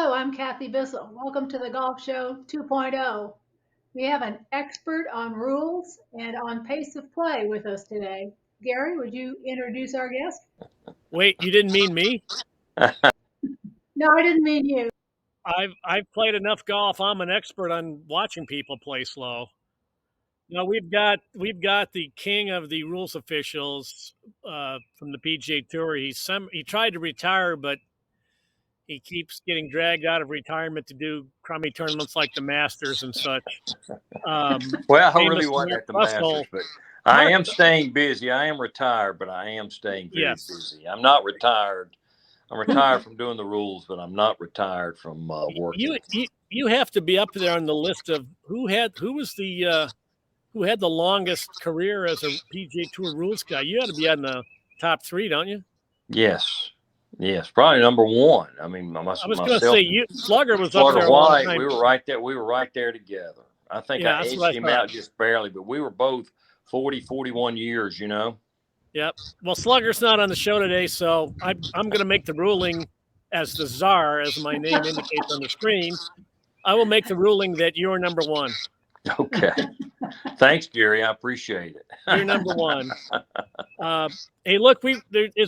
Hello, I'm Kathy Bissell. Welcome to the Golf Show 2.0. We have an expert on rules and on pace of play with us today. Gary, would you introduce our guest? Wait, you didn't mean me? No, I didn't mean you. I've played enough golf. I'm an expert on watching people play slow. No, we've got the king of the rules officials from the PGA Tour. He tried to retire, but he keeps getting dragged out of retirement to do crummy tournaments like the Masters and such. Well, I really Famous wasn't Mark at the Masters, Russell. but I Mark, am staying busy. I am retired, but I am staying very yes, busy. I'm not retired. I'm retired from doing the rules, but I'm not retired from you working. you you have to be up there on the list of who had the longest career as a PGA Tour rules guy. You got to be on the top three, don't you? Yes, yes, probably number one. I mean, I was going to myself, say Slugger was up Slugger there a long White, time. we were right there. We were right there together. I think I Yeah, that's edged what I him thought. out just barely, but we were both 40, 41 years. Yep. Well, Slugger's not on the show today, so I'm going to make the ruling as the czar, as my name indicates on the screen. I will make the ruling that you're number one. Okay. Thanks, Gary. I appreciate it. You're number one. Hey, look, the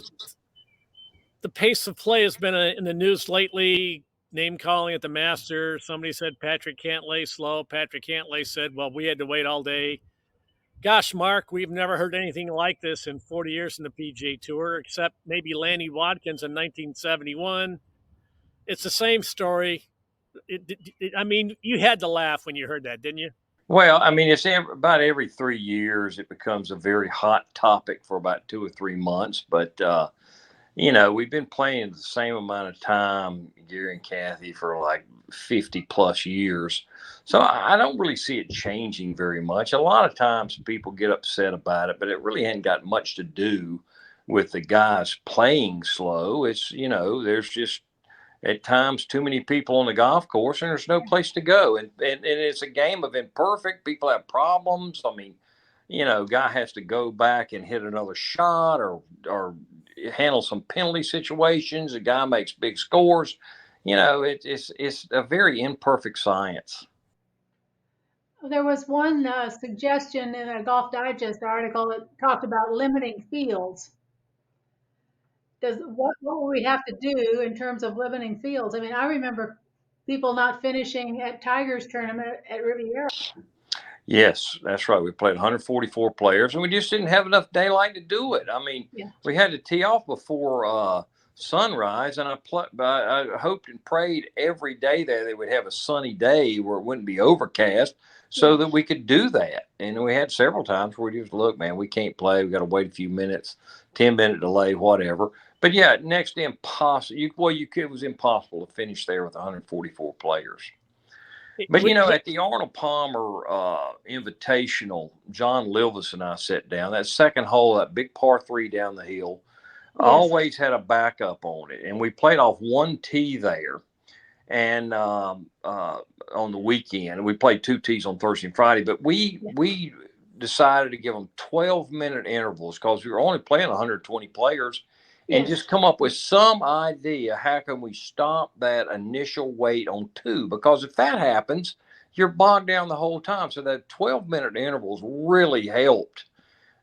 pace of play has been in the news lately. Name calling at the Masters. Somebody said Patrick can't lay slow. Patrick Cantlay said, "Well, we had to wait all day." Gosh, Mark, we've never heard anything like this in 40 years in the PGA Tour, except maybe Lanny Wadkins in 1971. It's the same story. I mean, you had to laugh when you heard that, didn't you? Well, I mean, about every 3 years, it becomes a very hot topic for about 2 or 3 months. But we've been playing the same amount of time, Gary and Kathy, for like 50 plus years. So I don't really see it changing very much. A lot of times people get upset about it, but it really hadn't got much to do with the guys playing slow. There's just at times too many people on the golf course and there's no place to go. And it's a game of imperfect. People have problems. I mean, guy has to go back and hit another shot or handle some penalty situations. A guy makes big scores. It's a very imperfect science. There was one suggestion in a Golf Digest article that talked about limiting fields. What will we have to do in terms of limiting fields? I mean, I remember people not finishing at Tiger's tournament at Riviera. Yes, that's right. We played 144 players, and we just didn't have enough daylight to do it. I mean, Yeah. we had to tee off before sunrise, and I hoped and prayed every day that they would have a sunny day where it wouldn't be overcast, so that we could do that. And we had several times where we just look, man, we can't play. We got to wait a few minutes, 10-minute delay, whatever. But yeah, next to impossible. It was impossible to finish there with 144 players. But at the Arnold Palmer Invitational, John Lilvis and I sat down. That second hole, that big par three down the hill, always had a backup on it, and we played off one tee there, and on the weekend, we played two tees on Thursday and Friday. But we decided to give them 12-minute intervals because we were only playing 120 players. And just come up with some idea how can we stop that initial wait on two? Because if that happens, you're bogged down the whole time. So that 12-minute intervals really helped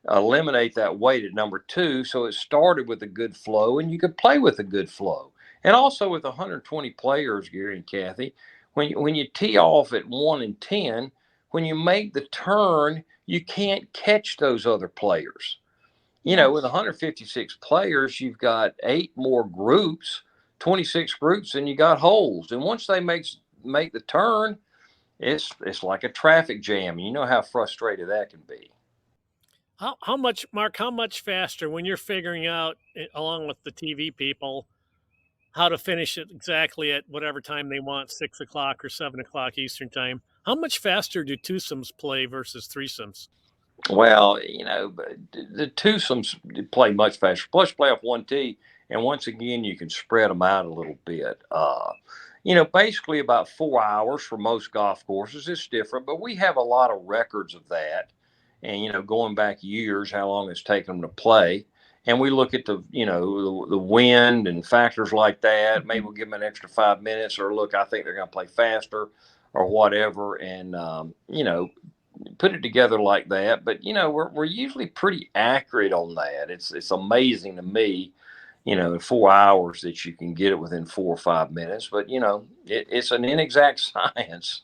eliminate that wait at number two. So it started with a good flow, and you could play with a good flow. And also with 120 players, Gary and Kathy, when you tee off at 1 and 10, when you make the turn, you can't catch those other players. With 156 players, you've got 8 more groups, 26 groups, and you got holes. And once they make the turn, it's like a traffic jam. You know how frustrated that can be. How much, Mark? How much faster when you're figuring out, along with the TV people, how to finish it exactly at whatever time they want, 6 o'clock or 7 o'clock Eastern time? How much faster do twosomes play versus threesomes? Well, the twosomes play much faster. Plus, play off one tee, and once again, you can spread them out a little bit. Basically about 4 hours for most golf courses. It's different, but we have a lot of records of that. And going back years, how long it's taken them to play. and we look at the wind and factors like that. Maybe we'll give them an extra 5 minutes, or look, I think they're going to play faster, or whatever, and put it together like that. But we're usually pretty accurate on that. It's amazing to me, in 4 hours that you can get it within 4 or 5 minutes. But it's an inexact science.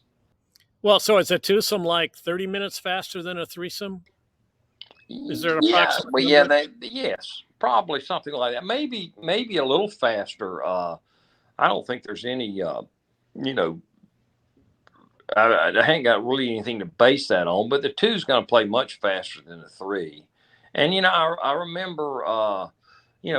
Well, so is a twosome like 30 minutes faster than a threesome? Is there an Yeah, approximate well, number? yes, probably something like that. Maybe a little faster. I don't think there's any, you know, I ain't got really anything to base that on. But the two's going to play much faster than the three. And I remember,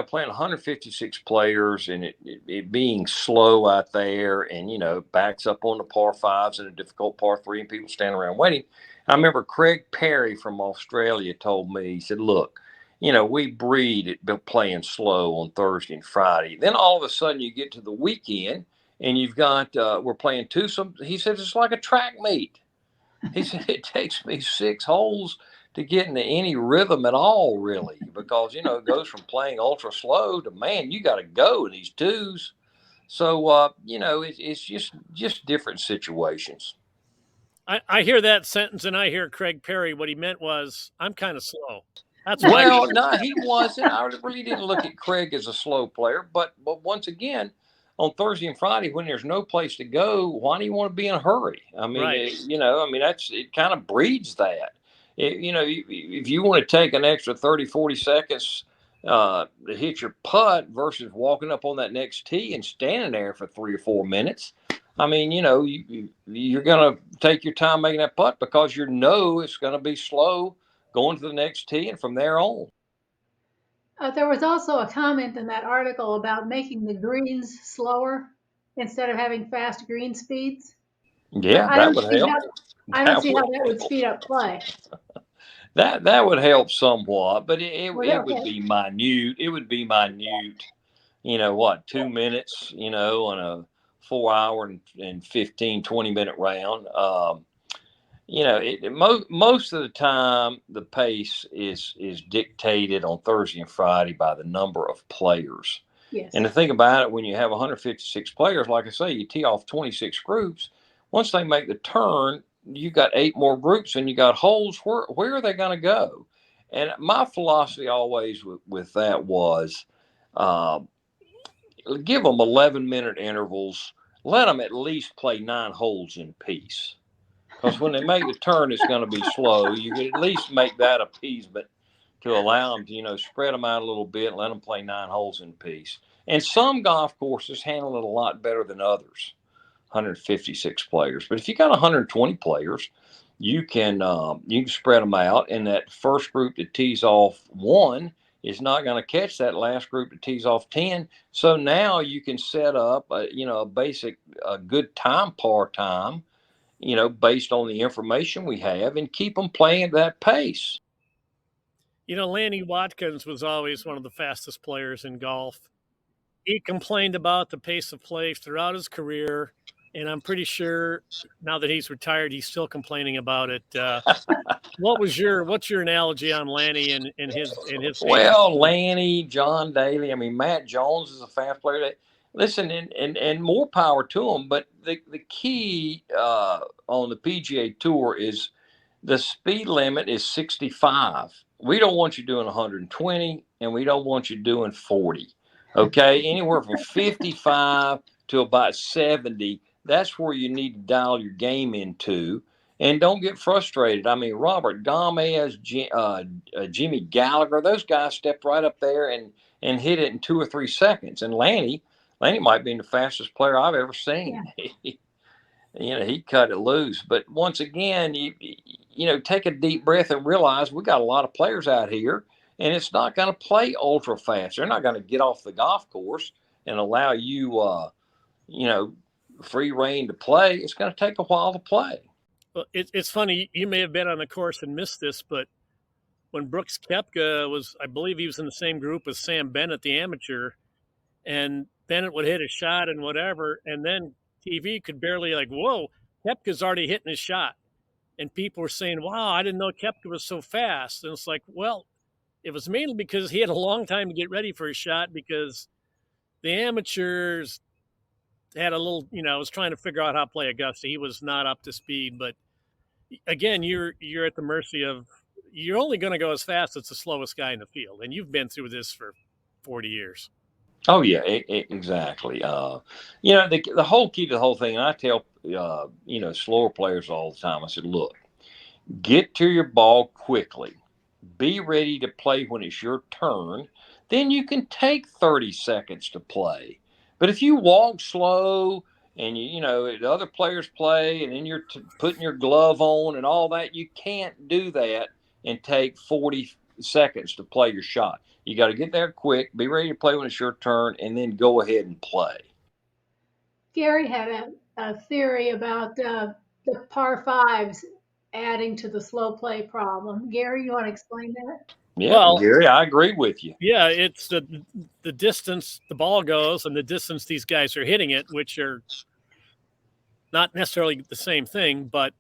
playing 156 players, and it being slow out there, and backs up on the par fives and a difficult par three, and people standing around waiting. I remember Craig Perry from Australia told me, he said, "Look, we breed at playing slow on Thursday and Friday. Then all of a sudden you get to the weekend, and you've got we're playing twosome." He said it's like a track meet. He said it takes me 6 holes to get into any rhythm at all, really, because it goes from playing ultra slow to, man, you got to go in these twos. So it's just different situations. I hear that sentence and I hear Craig Perry. What he meant was, I'm kind of slow. That's what I Well, mean. no, he wasn't. I really didn't look at Craig as a slow player, but once again, on Thursday and Friday when there's no place to go, why do you want to be in a hurry? I mean, Right. it kind of breeds that. If you want to take an extra 30, 40 seconds to hit your putt versus walking up on that next tee and standing there for 3 or 4 minutes, I mean, you're going to take your time making that putt because it's going to be slow going to the next tee and from there on. There was also a comment in that article about making the greens slower instead of having fast green speeds. Yeah, I that don't would see help. how I don't That see how would that would help. speed up play. That would help somewhat, but it would Okay. be minute. It would be minute. What, 2 minutes? On a 4 hour and 15, 20 minute round. Most of the time the pace is dictated on Thursday and Friday by the number of players. Yes. And to think about it, when you have 156 players, like I say, you tee off 26 groups. Once they make the turn, you got 8 more groups and you got holes. Where are they going to go? And my philosophy always with that was uh, give them 11-minute intervals. Let them at least play 9 holes in peace. Because when they make the turn, it's going to be slow. You can at least make that appeasement to allow them to, spread them out a little bit, let them play 9 holes in peace. And some golf courses handle it a lot better than others, 156 players. But if you got 120 players, you can spread them out, and that first group that tees off 1 is not going to catch that last group that tees off 10. So now you can set up a basic good par time, based on the information we have, and keep them playing at that pace. Lanny Watkins was always one of the fastest players in golf. He complained about the pace of play throughout his career, and I'm pretty sure now that he's retired, he's still complaining about it. What's your analogy on Lanny and his pace? Well, Lanny, John Daly, I mean, Matt Jones is a fast player. Listen, and more power to him. But the key on the PGA Tour is the speed limit is 65. We don't want you doing 120, and we don't want you doing 40. Okay, anywhere from 55 to about 70. That's where you need to dial your game into. And don't get frustrated. I mean, Robert Gomez, Jimmy Gallagher, those guys stepped right up there and hit it in 2 or 3 seconds. And Lanny might be the fastest player I've ever seen. Yeah. He cut it loose. But once again, take a deep breath and realize we got a lot of players out here, and it's not going to play ultra fast. They're not going to get off the golf course and allow you, free reign to play. It's going to take a while to play. Well, it's funny. You may have been on the course and missed this, but when Brooks Koepka was, I believe he was in the same group as Sam Bennett, the amateur, and Bennett would hit a shot and whatever, and then TV could barely whoa, Koepka's already hitting his shot. And people were saying, wow, I didn't know Koepka was so fast. And it's like, well, it was mainly because he had a long time to get ready for his shot because the amateurs had a little, was trying to figure out how to play Augusta. He was not up to speed, but again, you're at the mercy of. You're only going to go as fast as the slowest guy in the field, and you've been through this for 40 years. Oh yeah, exactly. The whole key to the whole thing, and I tell slower players all the time. I said, look, get to your ball quickly. Be ready to play when it's your turn. Then you can take 30 seconds to play. But if you walk slow and the other players play, and then you're putting your glove on and all that, you can't do that and take 40 seconds to play your shot. You got to get there quick, be ready to play when it's your turn, and then go ahead and play. Gary had a theory about the par fives adding to the slow play problem. Gary, you want to explain that? Yeah, Well, Gary, I agree with you. Yeah, it's the distance the ball goes and the distance these guys are hitting it, which are not necessarily the same thing, but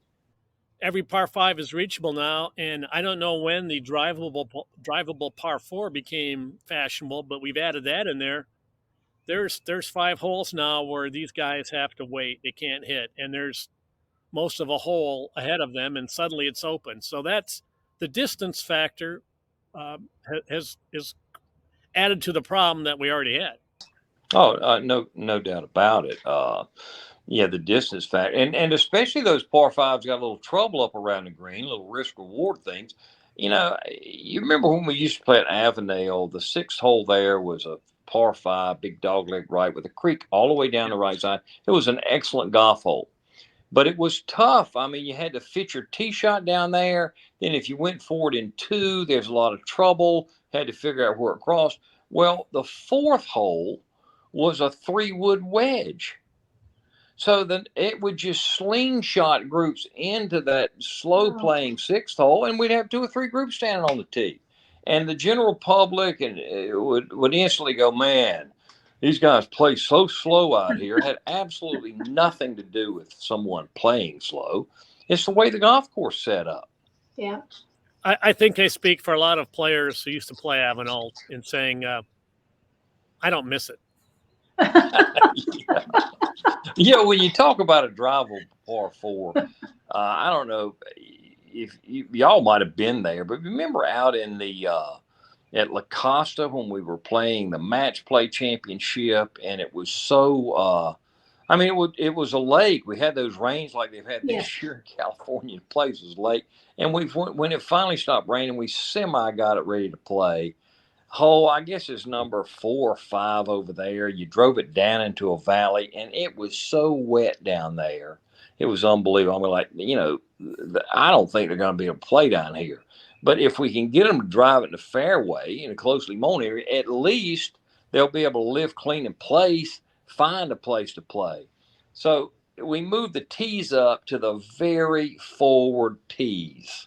every par five is reachable now. And I don't know when the drivable par four became fashionable, but we've added that in there. There's 5 holes now where these guys have to wait; they can't hit, and there's most of a hole ahead of them, and suddenly it's open. So that's the distance factor is added to the problem that we already had. Oh, no doubt about it. Yeah, the distance factor, and especially those par fives got a little trouble up around the green, little risk reward things. You remember when we used to play at Avondale, the 6th hole there was a par five, big dogleg right with a creek all the way down the right side. It was an excellent golf hole, but it was tough. I mean, you had to fit your tee shot down there. Then if you went forward in 2, there's a lot of trouble. Had to figure out where it crossed. Well, the 4th hole was a 3-wood wedge. So then it would just slingshot groups into that slow playing 6th hole, and we'd have 2 or 3 groups standing on the tee. And the general public would instantly go, man, these guys play so slow out here. It had absolutely nothing to do with someone playing slow. It's the way the golf course set up. Yeah. I think I speak for a lot of players who used to play Avenel in saying, I don't miss it. Yeah, when you talk about a drivable par 4, I don't know if y'all might have been there, but remember out in the at La Costa when we were playing the match play championship, and it was so. I mean, it was a lake. We had those rains like they've had this year in California. The place was lake, and when it finally stopped raining, we semi got it ready to play. Oh, I guess it's number 4 or 5 over there. You drove it down into a valley, and it was so wet down there. It was unbelievable. I mean, like, I don't think they're going to be able to play down here. But if we can get them to drive it in the fairway in a closely mown area, at least they'll be able to live clean in place, find a place to play. So we moved the tees up to the very forward tees.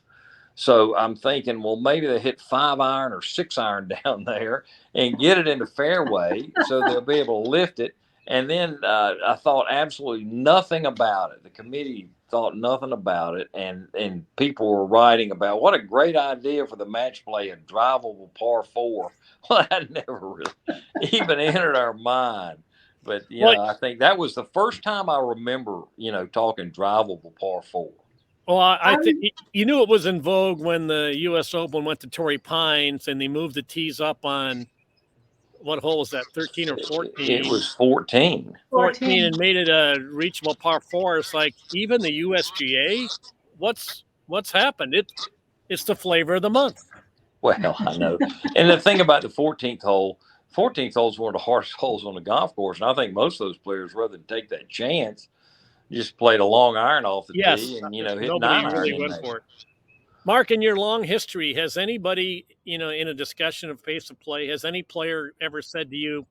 So I'm thinking, well, maybe they hit 5-iron or 6-iron down there and get it in the fairway so they'll be able to lift it. And then I thought absolutely nothing about it. The committee thought nothing about it, and people were writing about what a great idea for the match play, a drivable par 4. Well, that never really even entered our mind. But I think that was the first time I remember talking drivable par 4. Well, I think you knew it was in vogue when the U.S. Open went to Torrey Pines and they moved the tees up on what hole was that? 13 or 14? It was 14. 14 and made it a reachable par 4. It's like even the USGA, what's happened? It's the flavor of the month. Well, I know. And the thing about the 14th hole is one of the hardest holes on the golf course, and I think most of those players, rather than take that chance, just played a long iron off the tee and hit 9-iron really went for it. Mark, in your long history, has anybody in a discussion of pace of play, has any player ever said to you,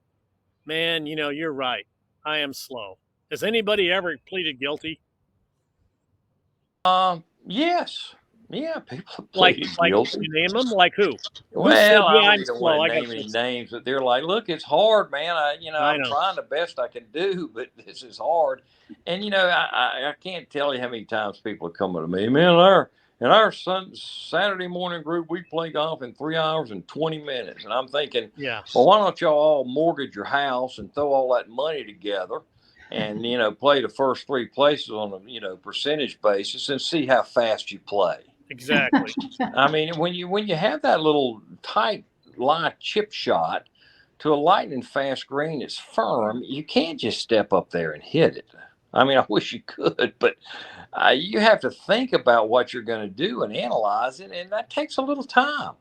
"Man, you're right, I am slow"? Has anybody ever pleaded guilty? Yes. Yeah, people pleaded guilty. Can you name them? Like who? Well, I don't want to name any names, but they're like, "Look, it's hard, man. I'm trying the best I can do, but this is hard." And I can't tell you how many times people are coming to me, man. In our Saturday morning group, we play golf in 3 hours and 20 minutes. And I'm thinking, Yeah. well, why don't y'all all mortgage your house and throw all that money together and, play the first three places on a, percentage basis and see how fast you play. Exactly. I mean, when you have that little tight lie chip shot to a lightning fast green that's firm, you can't just step up there and hit it. I mean, I wish you could, but you have to think about what you're going to do and analyze it, and that takes a little time.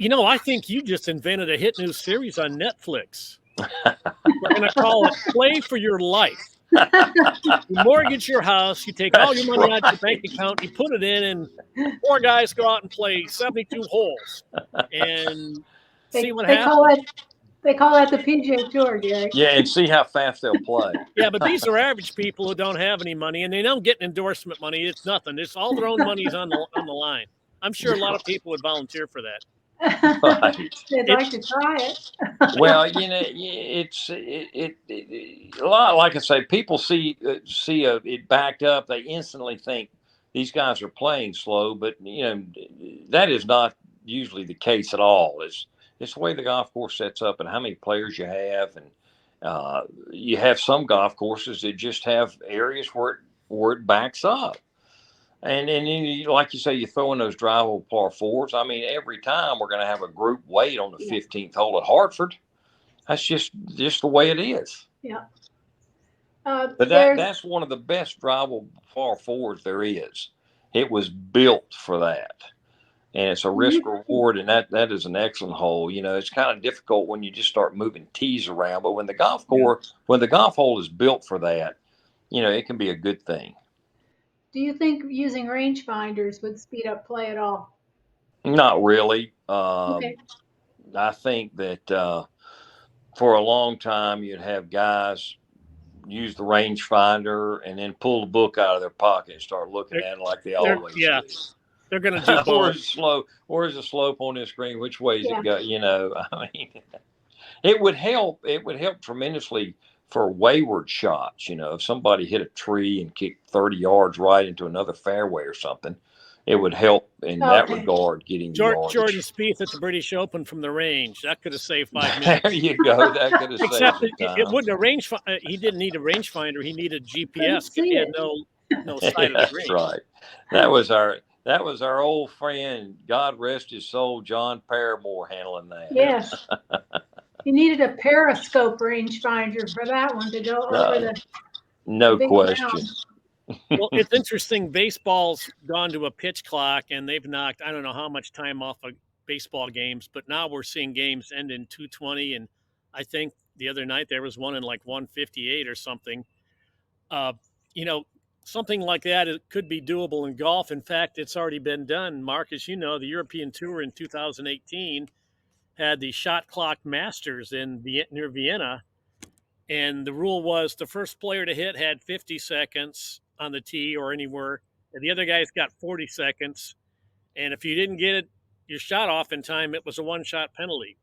I think you just invented a hit new series on Netflix. We're going to call it Play for Your Life. You mortgage your house, you take all your money out your bank account, you put it in, and 4 guys go out and play 72 holes and see what happens. They call that the PGA Tour, Gary. Yeah, and see how fast they'll play. Yeah, but these are average people who don't have any money, and they don't get endorsement money. It's nothing. It's all their own money's on the line. I'm sure a lot of people would volunteer for that. Right. They'd like to try it. Well, it's a lot. Like I say, people see it backed up. They instantly think these guys are playing slow, but that is not usually the case at all. It's the way the golf course sets up and how many players you have, and you have some golf courses that just have areas where it backs up. And like you say, you throw in those drivable par fours. I mean, every time we're going to have a group wait on the 15th hole at Hartford. That's just the way it is. Yeah. But that's one of the best drivable par fours there is. It was built for that. And it's a risk reward, and that is an excellent hole. It's kind of difficult when you just start moving tees around, but when the golf hole is built for that, it can be a good thing. Do you think using rangefinders would speed up play at all? Not really. Okay. I think that for a long time you'd have guys use the rangefinder and then pull the book out of their pocket and start looking at it like they always do. They're going to do both. Where's the slope on this green? Which way is it go? I mean, it would help. It would help tremendously for wayward shots. If somebody hit a tree and kicked 30 yards right into another fairway or something, it would help in that regard getting Jordan Spieth at the British Open from the range. That could have saved 5 minutes. There you go. That could have saved Except time. It wouldn't have he didn't need a rangefinder. He needed GPS. He had no sight of the green. That's right. That was our old friend, God rest his soul, John Paramore, handling that. Yes. You needed a periscope rangefinder for that one to go over the no question. Ground. Well, it's interesting. Baseball's gone to a pitch clock, and they've knocked I don't know how much time off of baseball games, but now we're seeing games end in 2:20, and I think the other night there was one in like 1:58 or something. Something like that could be doable in golf. In fact, it's already been done. Mark, as you know, the European Tour in 2018 had the shot clock Masters near Vienna, and the rule was the first player to hit had 50 seconds on the tee or anywhere, and the other guys got 40 seconds. And if you didn't get your shot off in time, it was a one-shot penalty.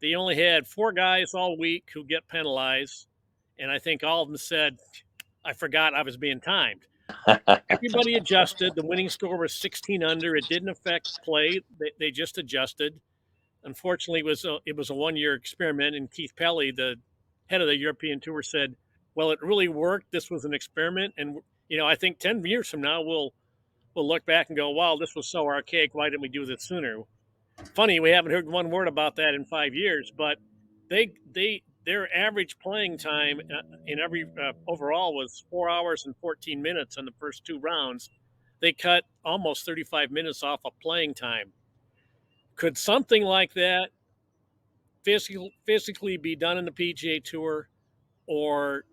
They only had 4 guys all week who get penalized, and I think all of them said, I forgot I was being timed. Everybody adjusted. The winning score was 16 under. It didn't affect play. They just adjusted. Unfortunately, it was a one-year experiment, and Keith Pelley, the head of the European Tour, said, well, it really worked. This was an experiment, and I think 10 years from now we'll look back and go, wow, this was so archaic. Why didn't we do this sooner? Funny, we haven't heard one word about that in 5 years, but their average playing time in every overall was 4 hours and 14 minutes on the first 2 rounds. They cut almost 35 minutes off of playing time. Could something like that physically be done in the PGA Tour, or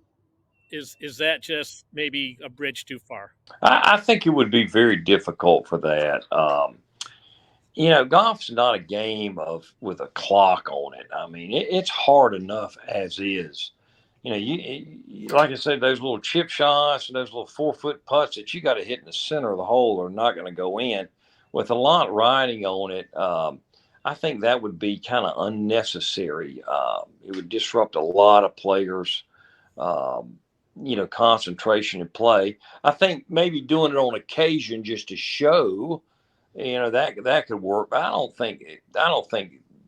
is that just maybe a bridge too far? I think it would be very difficult for that. Golf's not a game with a clock on it. I mean, it's hard enough as is. You like I said, those little chip shots and those little 4-foot putts that you got to hit in the center of the hole are not going to go in. With a lot riding on it, I think that would be kind of unnecessary. It would disrupt a lot of players. concentration and play. I think maybe doing it on occasion just to show, that could work. But I don't think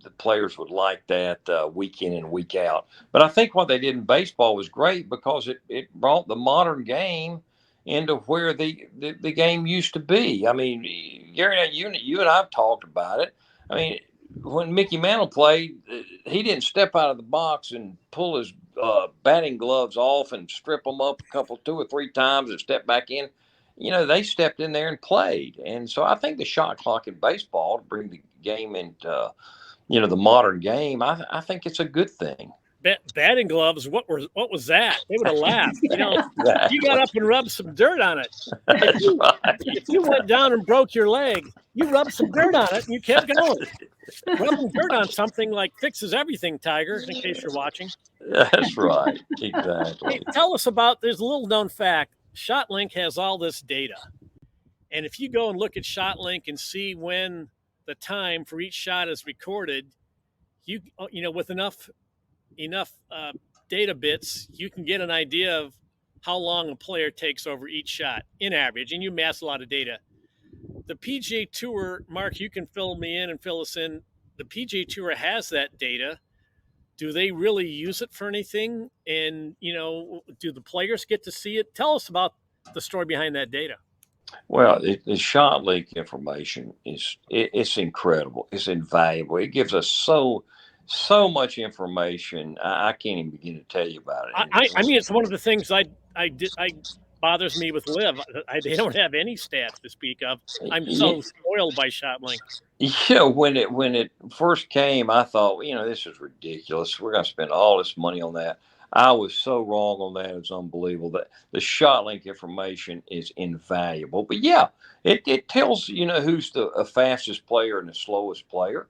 the players would like that week in and week out. But I think what they did in baseball was great because it brought the modern game into where the game used to be. I mean, Gary, you and I've talked about it. I mean, when Mickey Mantle played, he didn't step out of the box and pull his batting gloves off and strip them up two or three times and step back in. They stepped in there and played. And so I think the shot clock in baseball to bring the game into, the modern game, I think it's a good thing. Batting gloves, what was that? They would have laughed. Exactly. You got up and rubbed some dirt on it. That's right. If you went down and broke your leg, you rubbed some dirt on it and you kept going. Rubbing dirt on something fixes everything, Tiger, in case you're watching. That's right. Exactly. Hey, tell us there's a little known fact. ShotLink has all this data. And if you go and look at ShotLink and see when the time for each shot is recorded, with enough data bits, you can get an idea of how long a player takes over each shot in average, and you mass a lot of data. The PGA Tour, Mark, you can fill me in and fill us in. The PGA Tour has that data. Do they really use it for anything? And, do the players get to see it? Tell us about the story behind that data. Well, the shot leak information it's incredible. It's invaluable. It gives us so much information. I can't even begin to tell you about it. I mean, it's one of the things I bothers me with Live. They don't have any stats to speak of. I'm so spoiled by ShotLink. When it first came, I thought, this is ridiculous. We're going to spend all this money on that. I was so wrong on that. It's unbelievable. That the ShotLink information is invaluable. But yeah, it tells who's the fastest player and the slowest player.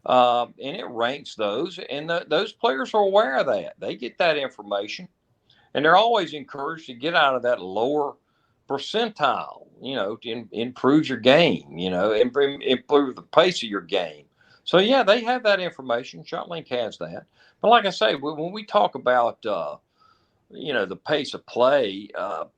And it ranks those, and those players are aware of that. They get that information, and they're always encouraged to get out of that lower percentile, to improve your game, improve the pace of your game. So, yeah, they have that information. ShotLink has that. But like I say, when we talk about, the pace of play,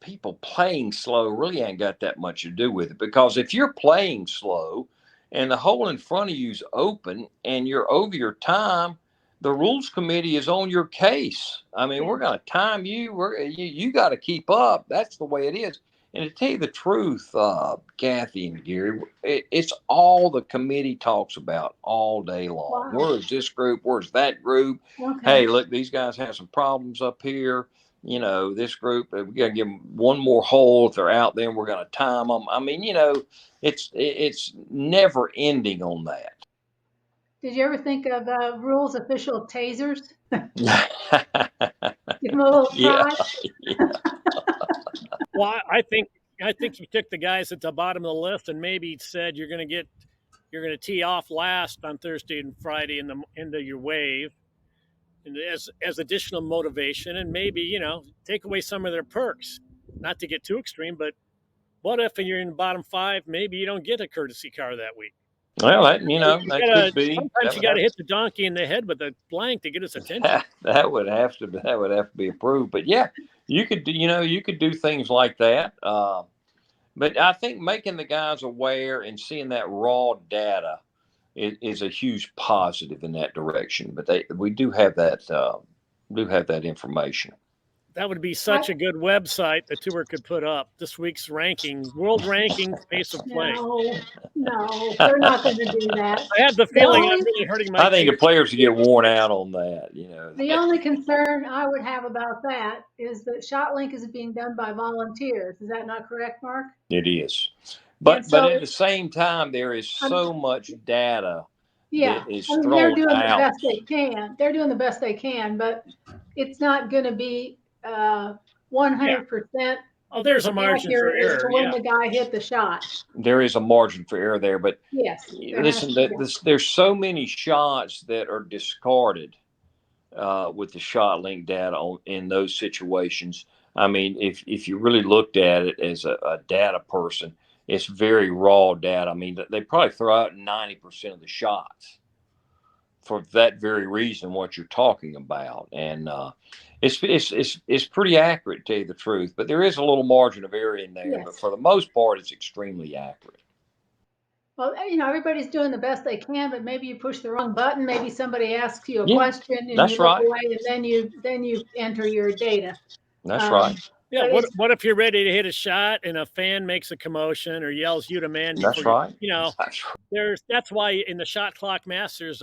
people playing slow really ain't got that much to do with it. Because if you're playing slow and the hole in front of you is open and you're over your time, the rules committee is on your case. I mean, we're going to time you. You got to keep up. That's the way it is. And to tell you the truth, Kathy and Gary, it's all the committee talks about all day long. Wow. Where's this group? Where's that group? Okay. Hey, look, these guys have some problems up here. This group, we got to give them one more hole. If they're out there, we're going to time them. I mean, it's never ending on that. Did you ever think of rules official tasers? Give them a little try. Yeah. Well, I think you took the guys at the bottom of the list and maybe said you're going to tee off last on Thursday and Friday into your wave, and as additional motivation, and maybe take away some of their perks. Not to get too extreme, but what if you're in the bottom 5? Maybe you don't get a courtesy car that week. Well, that could be. Sometimes you got to hit the donkey in the head with a blank to get his attention. That would have to be approved. But yeah, you could do things like that. But I think making the guys aware and seeing that raw data is a huge positive in that direction. But we do have that information. That would be such a good website the tour could put up. This week's rankings, world rankings, pace of play. No, they're not going to do that. I had the feeling I'm really hurting my. I think the players would get worn out on that. The only concern I would have about that is that ShotLink is being done by volunteers. Is that not correct, Mark? It is, but at the same time, there is so much data. Yeah, they're doing the best they can. They're doing the best they can, but it's not going to be 100%. Oh, there's a margin for error. When the guy hit the shot, there is a margin for error there. But yes, listen, there's so many shots that are discarded with the ShotLink data in those situations. I mean, if you really looked at it as a data person, it's very raw data. I mean, they probably throw out 90% of the shots. for that very reason, what you're talking about. And it's pretty accurate, to tell you the truth, but there is a little margin of error in there. But Yes. for the most part, it's extremely accurate. Well, everybody's doing the best they can, but maybe you push the wrong button. Maybe somebody asks you a Yeah, question and you that's look right. away, and then you enter your data. That's right. Um, Yeah, but it's what if you're ready to hit a shot and a fan makes a commotion or yells you to man before That's right. you know, That's that's why in the shot clock masters,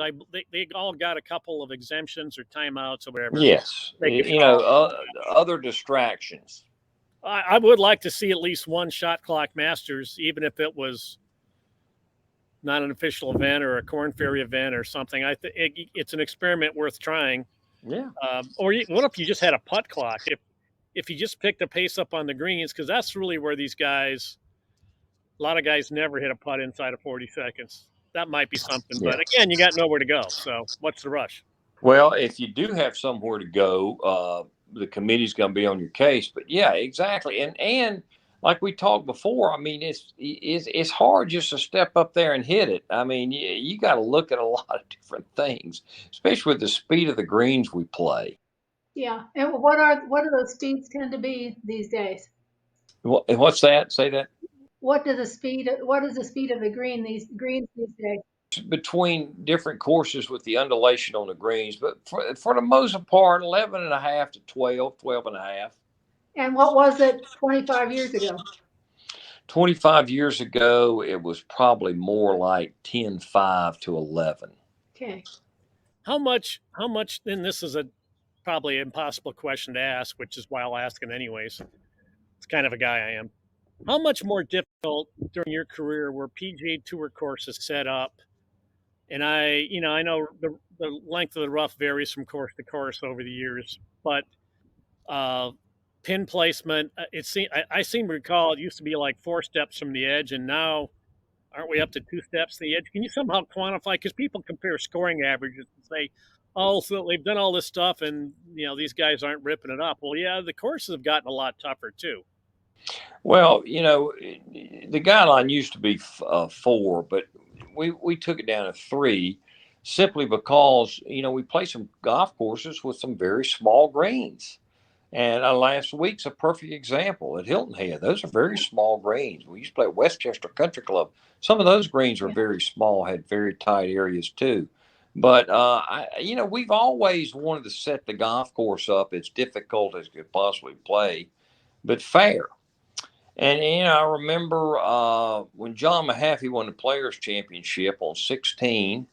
they all got a couple of exemptions or timeouts or whatever Yes, they could call. other distractions. I would like to see at least one shot clock masters, even if it was not an official event or a Corn Ferry event or something. It's an experiment worth trying. Yeah. What if you just had a putt clock? If you just picked the pace up on the greens, because that's really where a lot of guys never hit a putt inside of 40 seconds. That might be something, Yeah. but again, you got nowhere to go. So what's the rush? Well, if you do have somewhere to go, the committee's going to be on your case. But yeah, exactly. And like we talked before, I mean, it's hard just to step up there and hit it. I mean, you got to look at a lot of different things, especially with the speed of the greens we play. Yeah. And what do those speeds tend to be these days? What's that? Say that. What is the speed of the greens these days? Between different courses with the undulation on the greens, but for the most part, 11 and a half to 12, 12 and a half. And what was it 25 years ago? 25 years ago, it was probably more like 10-5 to 11. Okay. How much, and this is a probably impossible question to ask, which is why I'll ask it anyways. It's kind of a guy I am. How much more difficult during your career were PGA Tour courses set up? And I know the length of the rough varies from course to course over the years, but uh, pin placement, I seem to recall it used to be like 4 steps from the edge, and now aren't we up to 2 steps to the edge? Can you somehow quantify? Because people compare scoring averages and say, oh, so they've done all this stuff, and these guys aren't ripping it up. Well, yeah, the courses have gotten a lot tougher too. Well, the guideline used to be 4, but we took it down to 3 simply because, we play some golf courses with some very small greens. And last week's a perfect example at Hilton Head. Those are very small greens. We used to play at Westchester Country Club. Some of those greens were Yeah. very small, had very tight areas too. But we've always wanted to set the golf course up as difficult as could possibly play, but fair. And I remember when John Mahaffey won the Players Championship on 16,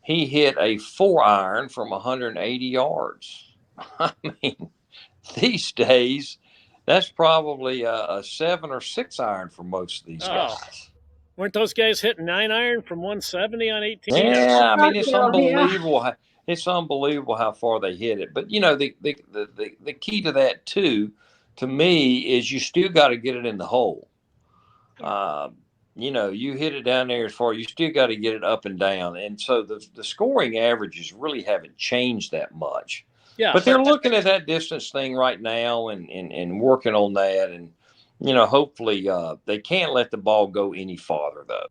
he hit a 4-iron from 180 yards. I mean, these days, that's probably a 7 or 6-iron for most of these guys. Weren't those guys hitting 9-iron from 170 on 18? Yeah, I mean, it's Yeah. unbelievable. It's unbelievable how far they hit it. But the key to that too, to me, is you still got to get it in the hole. You hit it down there as far, you still got to get it up and down. And so the scoring averages really haven't changed that much. Yeah, but they're looking at that distance thing right now and working on that. And, hopefully they can't let the ball go any farther, though.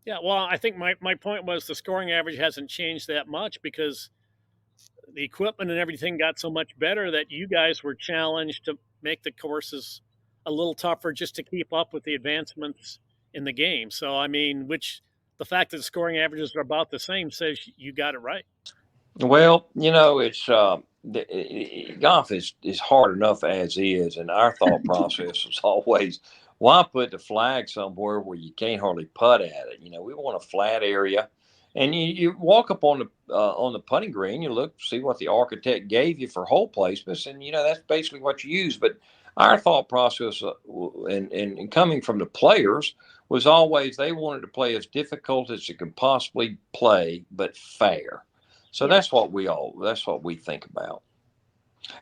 Yeah, well, I think my point was the scoring average hasn't changed that much because the equipment and everything got so much better that you guys were challenged to make the courses a little tougher just to keep up with the advancements in the game. So, I mean, the fact that the scoring averages are about the same says you got it right. Well, it's golf is hard enough as is, and our thought process was always, why put the flag somewhere where you can't hardly putt at it? We want a flat area, and you walk up on the putting green, you look, see what the architect gave you for hole placements, and that's basically what you use. But our thought process, and coming from the players, was always they wanted to play as difficult as you can possibly play, but fair. So that's what we think about.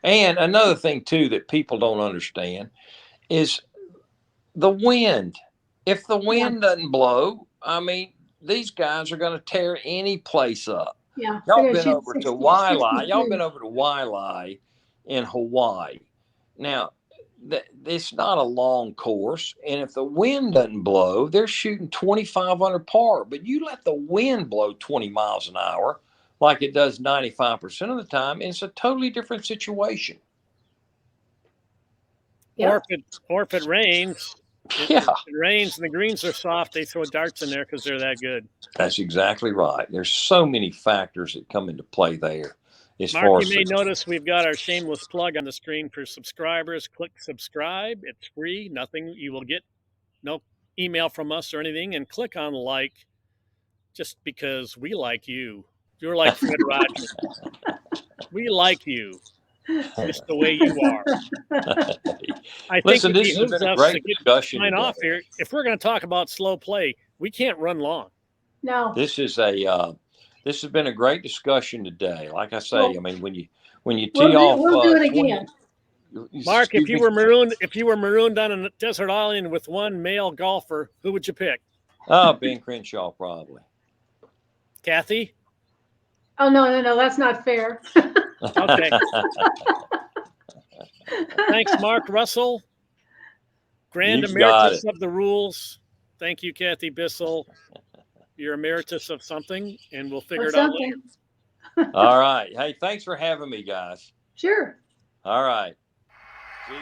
And another thing too that people don't understand is the wind. If the wind doesn't blow, I mean, these guys are going to tear any place up. Yeah. Y'all been over to Wailea. Y'all been over to Wailea in Hawaii. Now, it's not a long course, and if the wind doesn't blow, they're shooting 2,500 par. But you let the wind blow 20 miles an hour. like it does 95% of the time. And it's a totally different situation. Yep. Or if it rains, Yeah, if it rains and the greens are soft, they throw darts in there because they're that good. that's exactly right. There's so many factors that come into play there. As Mark, far you as may notice we've got our shameless plug on the screen for subscribers. Click subscribe. It's free. Nothing. You will get no email from us or anything. And click on like just because we like you. You're like Fred Rogers. We like you just the way you are. I think listen, it this has behooves been a us to great get discussion sign today. off here. If we're going to talk about slow play, we can't run long. No. This has been a great discussion today. Like I say, Well, I mean, when you we'll tee do, off we'll do it 20, again. Mark, excuse me, if you were marooned on a desert island with one male golfer, who would you pick? Ben Crenshaw probably. Kathy? Oh, no, that's not fair. Okay. Thanks, Mark Russell, Grand You've got Emeritus it. of the Rules. Thank you, Kathy Bissell. You're emeritus of something, and we'll figure Of it out later. something. All right. Hey, thanks for having me, guys. Sure. All right. See ya.